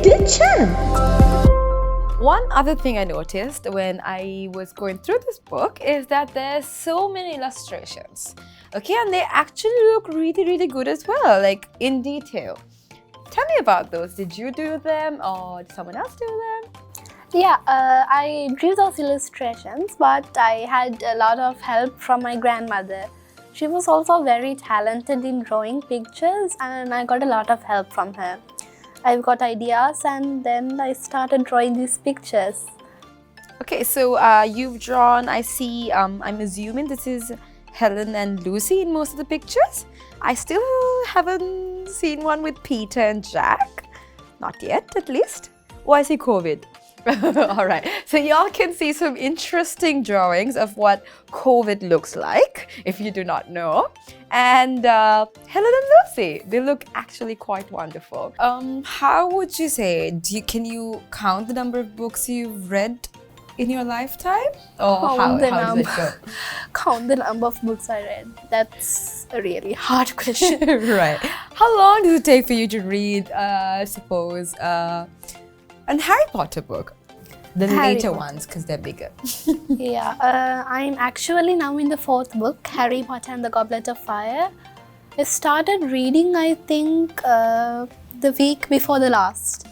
dear champ. One other thing I noticed when I was going through this book is that there's so many illustrations. Okay, and they actually look really good as well, like in detail. Tell me about those. Did you do them or did someone else do them? Yeah, I drew those illustrations, but I had a lot of help from my grandmother. She was also very talented in drawing pictures, and I got a lot of help from her. I got ideas and then I started drawing these pictures. Okay, so you've drawn, I see, I'm assuming this is Helen and Lucy in most of the pictures. I still haven't seen one with Peter and Jack. Not yet, at least. Oh, I see COVID. All right, so y'all can see some interesting drawings of what COVID looks like, if you do not know. And Helen and Lucy, they look actually quite wonderful. How would you say, can you count the number of books you've read in your lifetime? Or how does it go? Count the number of books I read. That's a really hard question. Right. How long does it take for you to read, suppose, an Harry Potter book? The later ones, because they're bigger. Yeah, I'm actually now in the 4th book, Harry Potter and the Goblet of Fire. I started reading, I think, the week before the last.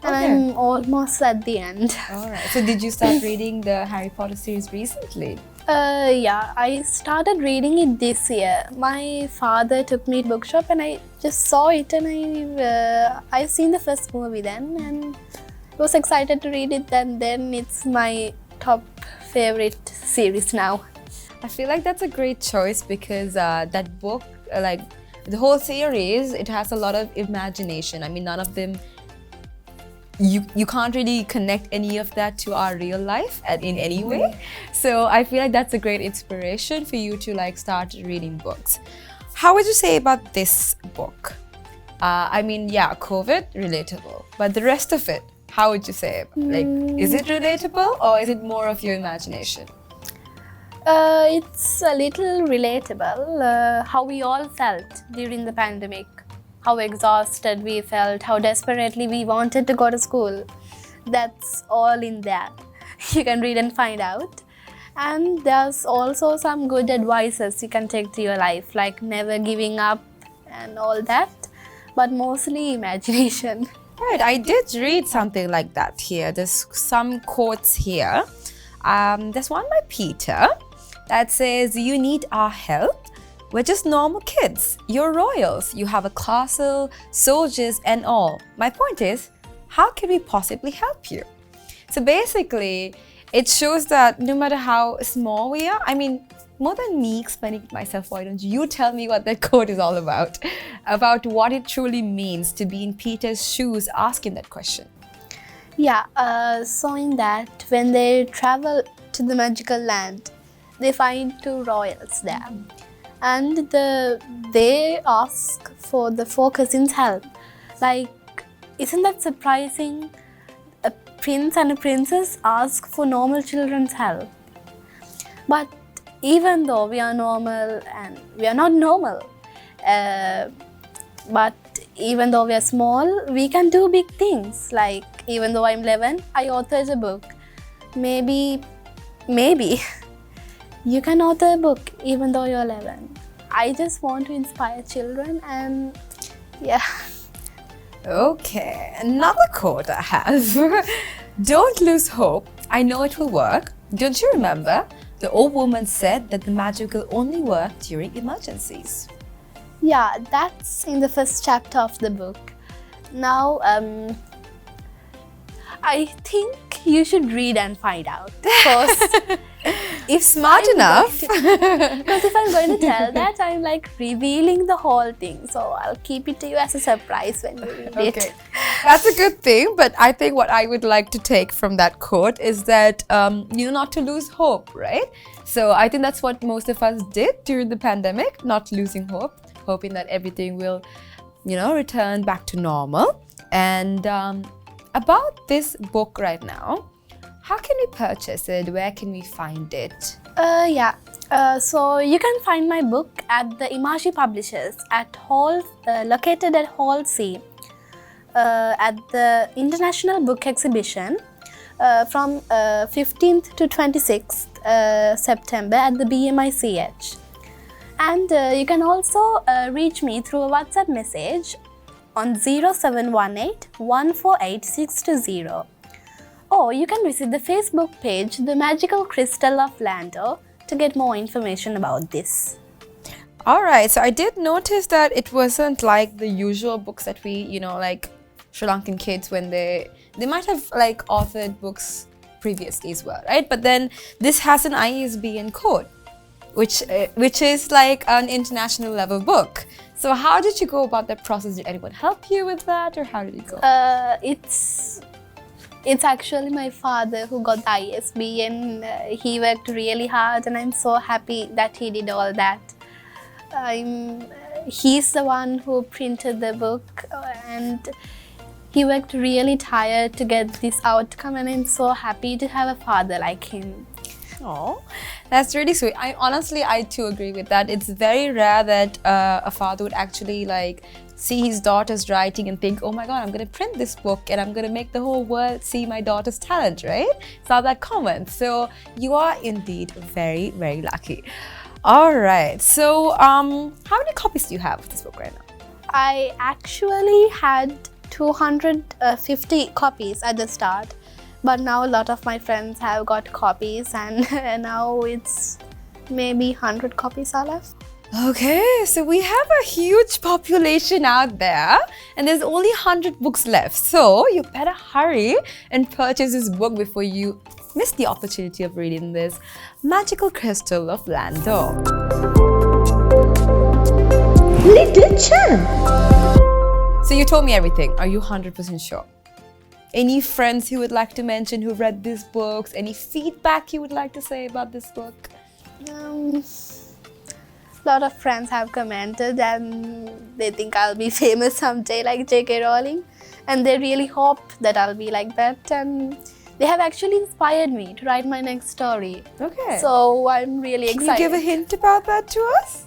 And I'm almost at the end. Alright, so did you start reading the Harry Potter series recently? Yeah, I started reading it this year. My father took me to bookshop and I just saw it and I've seen the first movie then and was excited to read it, and then it's my top favorite series now. I feel like that's a great choice because that book, like the whole series, it has a lot of imagination. I mean, none of them, you can't really connect any of that to our real life in any way. So I feel like that's a great inspiration for you to like start reading books. How would you say about this book? I mean, yeah, COVID, relatable, but the rest of it, how would you say it? Like, is it relatable or is it more of your imagination? It's a little relatable, how we all felt during the pandemic, how exhausted we felt, how desperately we wanted to go to school. That's all in there. You can read and find out. And there's also some good advices you can take to your life, like never giving up and all that, but mostly imagination. Right, I did read something like that here. There's some quotes here. There's one by Peter that says, "You need our help. We're just normal kids. You're royals. You have a castle, soldiers and all. My point is, how can we possibly help you?" So basically, it shows that no matter how small we are, I mean, more than me explaining it myself, why don't you tell me what that quote is all about what it truly means to be in Peter's shoes asking that question. Yeah, showing that when they travel to the magical land, they find 2 royals there. And they ask for the 4 cousins' help. Like, isn't that surprising? A prince and a princess ask for normal children's help. But even though we are normal and we are not normal, but even though we are small, we can do big things. Like, even though I'm 11, I authored a book. Maybe you can author a book even though you're 11. I just want to inspire children and yeah. Okay, another quote I have. "Don't lose hope. I know it will work. Don't you remember? The old woman said that the magic will only work during emergencies." Yeah, that's in the first chapter of the book. Now, I think you should read and find out. If smart enough. Because if I'm going to tell that, I'm like revealing the whole thing. So I'll keep it to you as a surprise when you read it. That's a good thing, but I think what I would like to take from that quote is that, not to lose hope, right? So I think that's what most of us did during the pandemic, not losing hope, hoping that everything will, return back to normal. And about this book right now, how can we purchase it? Where can we find it? So you can find my book at the Imaji Publishers at Hall, located at Hall C. at the International Book Exhibition from 15th to 26th September at the BMICH. And you can also reach me through a WhatsApp message on 0718 148 620. Or you can visit the Facebook page, The Magical Crystal of Lando, to get more information about this. Alright, so I did notice that it wasn't like the usual books that we, like Sri Lankan kids when they might have like authored books previously as well, right? But then this has an ISBN code, which is like an international level book. So how did you go about that process? Did anyone help you with that, or how did it go? It's actually my father who got the ISBN. He worked really hard, and I'm so happy that he did all that. He's the one who printed the book, and he worked really tired to get this outcome, and I'm so happy to have a father like him. Oh, that's really sweet. I too agree with that. It's very rare that a father would actually like see his daughter's writing and think, oh my god, I'm going to print this book and I'm going to make the whole world see my daughter's talent, right? It's not that common. So you are indeed very, very lucky. All right. So how many copies do you have of this book right now? I actually had 250 copies at the start. But now a lot of my friends have got copies, and now it's maybe 100 copies are left. Okay, so we have a huge population out there and there's only 100 books left. So you better hurry and purchase this book before you miss the opportunity of reading this Magical Crystal of Lando. Little channel. So you told me everything. Are you 100% sure? Any friends you would like to mention who read these books? Any feedback you would like to say about this book? A lot of friends have commented and they think I'll be famous someday like J.K. Rowling, and they really hope that I'll be like that, and they have actually inspired me to write my next story. Okay. So I'm really excited. Can you give a hint about that to us?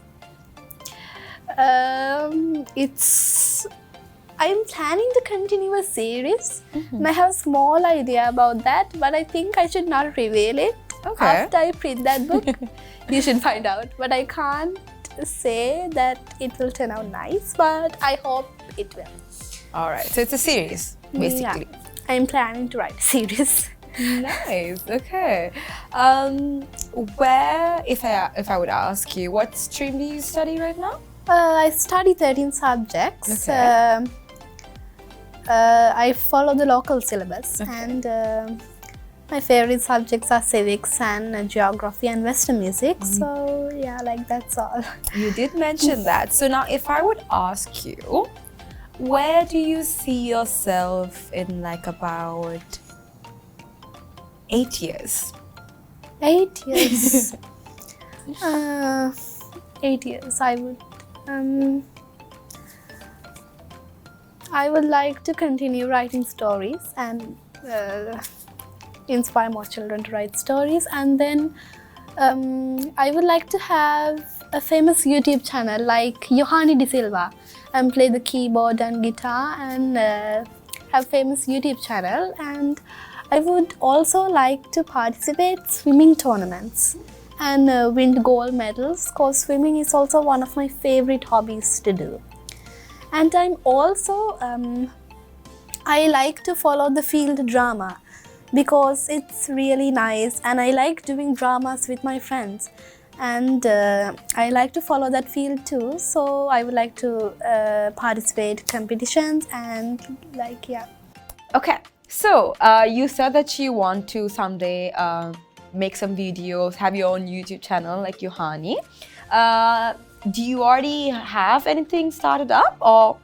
I'm planning to continue a series. And I have a small idea about that, but I think I should not reveal it. Okay. After I print that book. You should find out. But I can't say that it will turn out nice, but I hope it will. Alright, so it's a series, basically. Yeah. I'm planning to write a series. Nice, okay. If I would ask you, what stream do you study right now? I study 13 subjects. Okay. I follow the local syllabus, and my favorite subjects are civics and geography and Western music. So yeah, like that's all. You did mention that. So now if I would ask you, where do you see yourself in like about 8 years? 8 years. 8 years. I would like to continue writing stories and inspire more children to write stories, and then I would like to have a famous YouTube channel like Johanni De Silva and play the keyboard and guitar and have famous YouTube channel. And I would also like to participate swimming tournaments and win gold medals, because swimming is also one of my favorite hobbies to do. And I'm also, I like to follow the field drama because it's really nice, and I like doing dramas with my friends, and I like to follow that field too. So I would like to participate competitions and Okay, so you said that you want to someday make some videos, have your own YouTube channel like Johanni. Do you already have anything started up, or?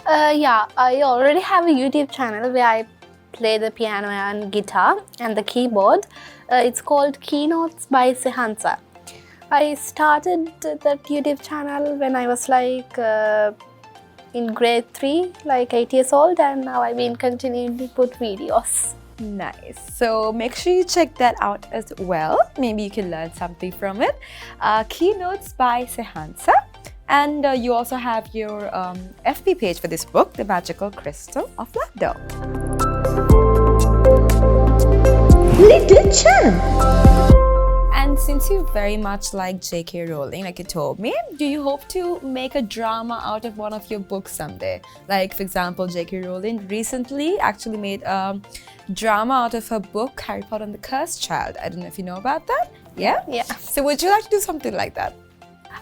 Yeah, I already have a YouTube channel where I play the piano and guitar and the keyboard. It's called Keynotes by Sehansa. I started that YouTube channel when I was like in grade 3, like 8 years old, and now I've been continuing to put videos. Nice. So make sure you check that out as well. Maybe you can learn something from it. Keynotes by Sehansa. And you also have your FB page for this book, The Magical Crystal of Lando. Little Champ! And since you very much like J.K. Rowling, like you told me, do you hope to make a drama out of one of your books someday? Like, for example, J.K. Rowling recently actually made a drama out of her book, Harry Potter and the Cursed Child. I don't know if you know about that. Yeah? Yeah. So would you like to do something like that?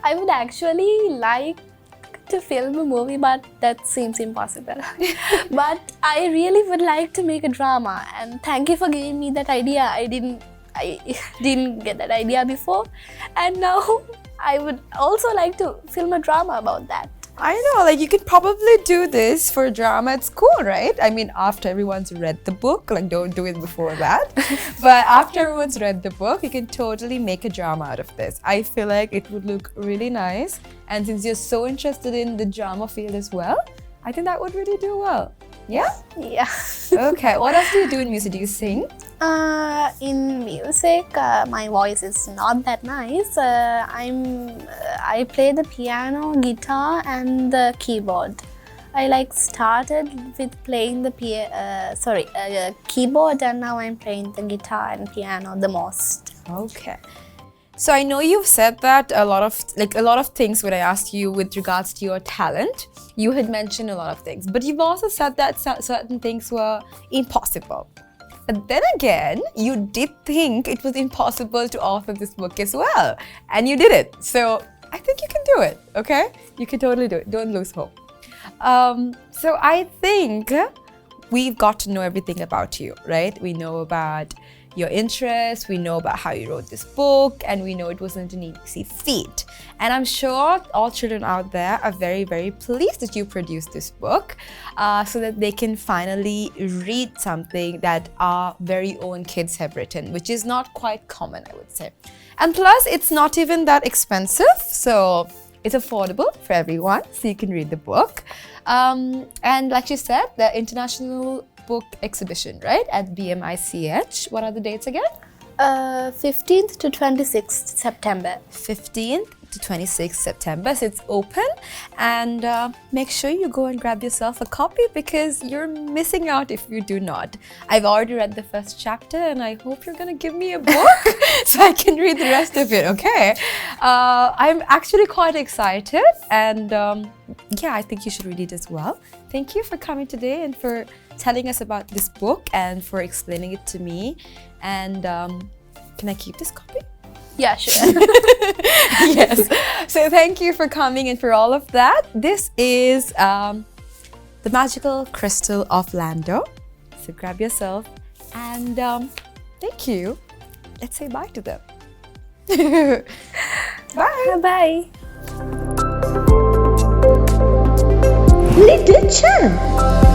I would actually like to film a movie, but that seems impossible. But I really would like to make a drama, and thank you for giving me that idea. I didn't get that idea before, and now I would also like to film a drama about that. I know, like you could probably do this for a drama at school, right? I mean, after everyone's read the book, like don't do it before that. But after everyone's read the book, you can totally make a drama out of this. I feel like it would look really nice. And since you're so interested in the drama field as well, I think that would really do well. Yeah? Yeah. Okay, what else do you do in music? Do you sing? In music, my voice is not that nice. I play the piano, guitar, and the keyboard. I started with playing the keyboard, and now I'm playing the guitar and piano the most. Okay. So I know you've said that a lot of things when I asked you with regards to your talent, you had mentioned a lot of things, but you've also said that certain things were impossible. But then again, you did think it was impossible to author this book as well, and you did it. So I think you can do it, okay? You can totally do it. Don't lose hope. So I think we've got to know everything about you, right? We know about your interests, we know about how you wrote this book, and we know it wasn't an easy feat. And I'm sure all children out there are very, very pleased that you produced this book so that they can finally read something that our very own kids have written, which is not quite common, I would say. And plus, it's not even that expensive, so it's affordable for everyone, so you can read the book. And like you said, the International Book Exhibition, right, at BMICH. What are the dates again? 15th to 26th September. 15th to 26th September. So it's open, and make sure you go and grab yourself a copy because you're missing out if you do not. I've already read the first chapter, and I hope you're gonna give me a book so I can read the rest of it, okay? I'm actually quite excited, and yeah, I think you should read it as well. Thank you for coming today and for telling us about this book and for explaining it to me. And can I keep this copy? Yeah, sure. Yes. So thank you for coming and for all of that. This is The Magical Crystal of Lando. So grab yourself and thank you. Let's say bye to them. Bye. Bye. Little Champ.